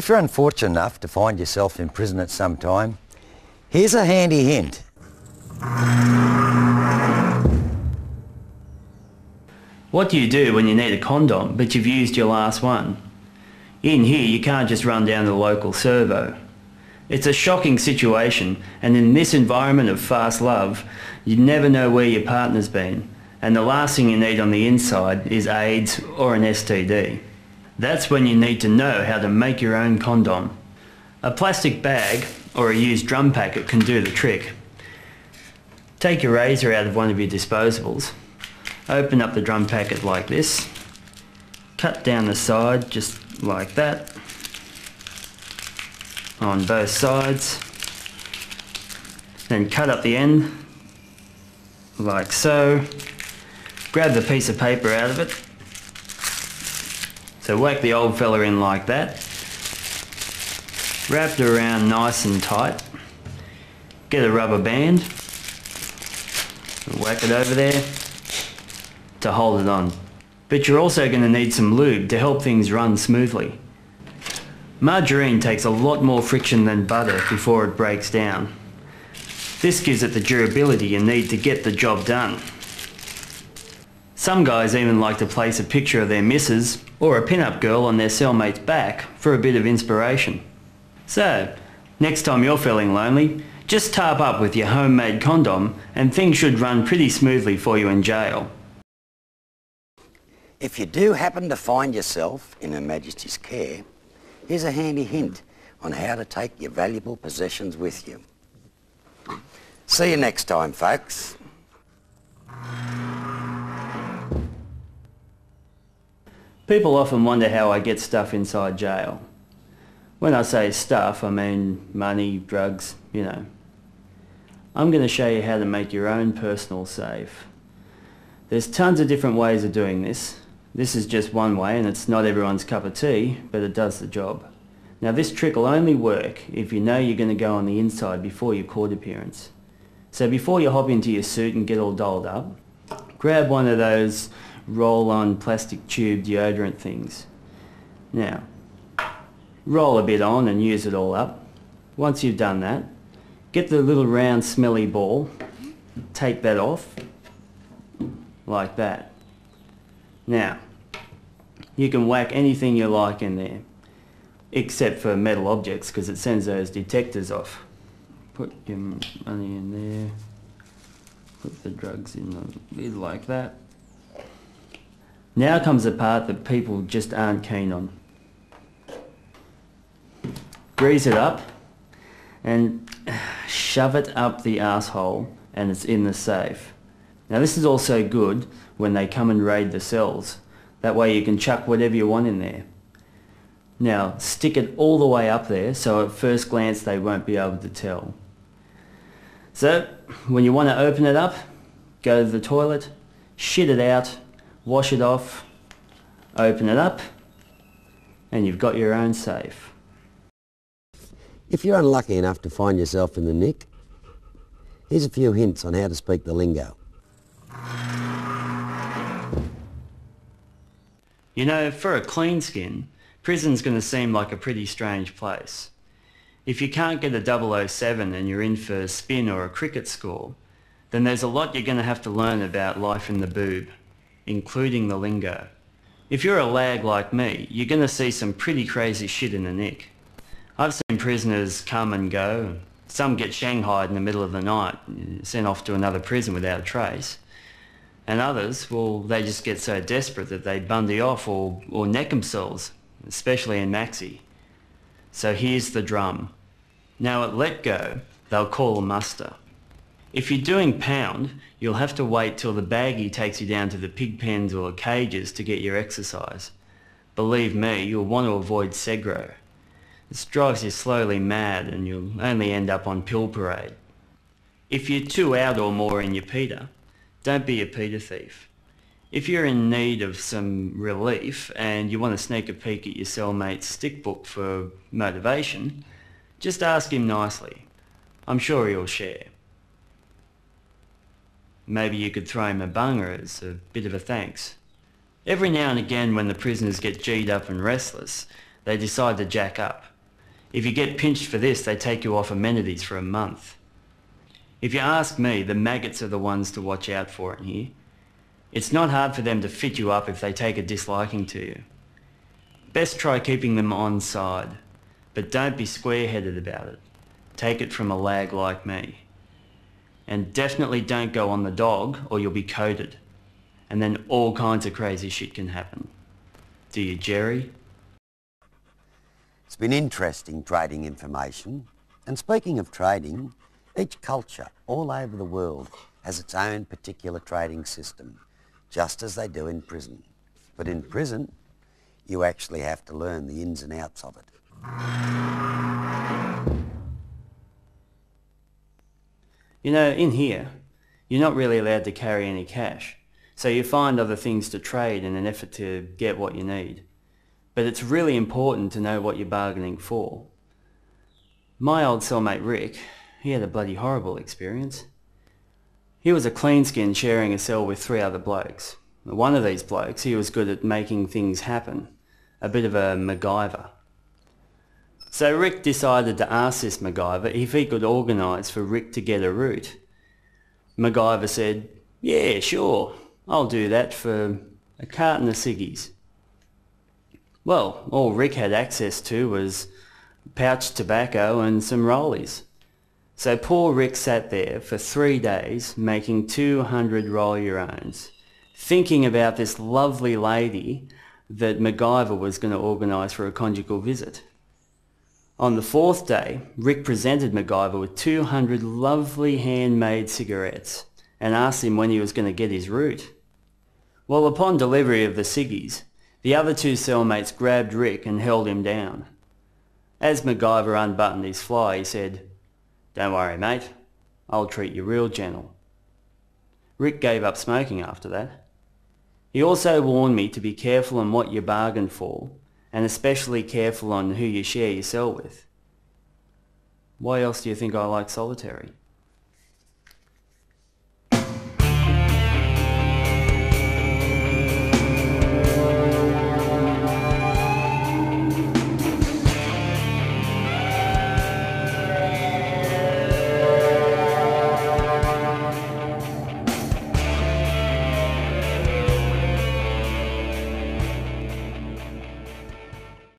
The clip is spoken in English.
If you're unfortunate enough to find yourself in prison at some time, here's a handy hint. What do you do when you need a condom but you've used your last one? In here you can't just run down to the local servo. It's a shocking situation, and in this environment of fast love, you never know where your partner's been, and the last thing you need on the inside is AIDS or an STD. That's when you need to know how to make your own condom. A plastic bag or a used drum packet can do the trick. Take your razor out of one of your disposables, open up the drum packet like this, cut down the side just like that, on both sides, then cut up the end like so, grab the piece of paper out of it, so whack the old fella in like that, wrap it around nice and tight, get a rubber band, whack it over there to hold it on. But you're also going to need some lube to help things run smoothly. Margarine takes a lot more friction than butter before it breaks down. This gives it the durability you need to get the job done. Some guys even like to place a picture of their missus or a pin-up girl on their cellmate's back for a bit of inspiration. So, next time you're feeling lonely, just tarp up with your homemade condom and things should run pretty smoothly for you in jail. If you do happen to find yourself in Her Majesty's care, here's a handy hint on how to take your valuable possessions with you. See you next time, folks. People often wonder how I get stuff inside jail. When I say stuff, I mean money, drugs, you know. I'm going to show you how to make your own personal safe. There's tons of different ways of doing this. This is just one way, and it's not everyone's cup of tea, but it does the job. Now this trick will only work if you know you're going to go on the inside before your court appearance. So before you hop into your suit and get all dolled up, grab one of those roll-on plastic tube deodorant things. Now, roll a bit on and use it all up. Once you've done that, get the little round smelly ball, take that off, like that. Now, you can whack anything you like in there, except for metal objects, because it sends those detectors off. Put your money in there, put the drugs in the lid like that. Now comes the part that people just aren't keen on. Grease it up and shove it up the arsehole, and it's in the safe. Now this is also good when they come and raid the cells. That way you can chuck whatever you want in there. Now stick it all the way up there so at first glance they won't be able to tell. So when you want to open it up, go to the toilet, shit it out, wash it off, open it up, and you've got your own safe. If you're unlucky enough to find yourself in the nick, here's a few hints on how to speak the lingo. You know, for a clean skin, prison's going to seem like a pretty strange place. If you can't get a 007 and you're in for a spin or a cricket score, then there's a lot you're going to have to learn about life in the boob, including the lingo. If you're a lag like me, you're going to see some pretty crazy shit in the nick. I've seen prisoners come and go. Some get shanghaied in the middle of the night, sent off to another prison without a trace. And others, well, they just get so desperate that they bundy off or neck themselves, especially in maxi. So here's the drum. Now at let go, they'll call a muster. If you're doing pound, you'll have to wait till the baggie takes you down to the pig pens or cages to get your exercise. Believe me, you'll want to avoid segro. This drives you slowly mad and you'll only end up on pill parade. If you're 2 out or more in your Peter, don't be a Peter thief. If you're in need of some relief and you want to sneak a peek at your cellmate's stick book for motivation, just ask him nicely. I'm sure he'll share. Maybe you could throw him a bunger as a bit of a thanks. Every now and again when the prisoners get G'd up and restless, they decide to jack up. If you get pinched for this, they take you off amenities for a month. If you ask me, the maggots are the ones to watch out for in here. It's not hard for them to fit you up if they take a disliking to you. Best try keeping them on side, but don't be square-headed about it. Take it from a lag like me. And definitely don't go on the dog or you'll be coated. And then all kinds of crazy shit can happen. Do you, Jerry? It's been interesting trading information. And speaking of trading, each culture all over the world has its own particular trading system, just as they do in prison. But in prison, you actually have to learn the ins and outs of it. You know, in here, you're not really allowed to carry any cash, so you find other things to trade in an effort to get what you need. But it's really important to know what you're bargaining for. My old cellmate Rick, he had a bloody horrible experience. He was a clean skin sharing a cell with 3 other blokes. One of these blokes, he was good at making things happen, a bit of a MacGyver. So Rick decided to ask this MacGyver if he could organise for Rick to get a route. MacGyver said, "Yeah, sure, I'll do that for a carton of ciggies." Well, all Rick had access to was pouch tobacco and some rollies. So poor Rick sat there for 3 days making 200 roll-your-owns, thinking about this lovely lady that MacGyver was going to organise for a conjugal visit. On the 4th day, Rick presented MacGyver with 200 lovely handmade cigarettes and asked him when he was going to get his route. Well, upon delivery of the ciggies, the other 2 cellmates grabbed Rick and held him down. As MacGyver unbuttoned his fly, he said, "Don't worry, mate, I'll treat you real gentle." Rick gave up smoking after that. He also warned me to be careful on what you bargain for, and especially careful on who you share your cell with. Why else do you think I like solitary?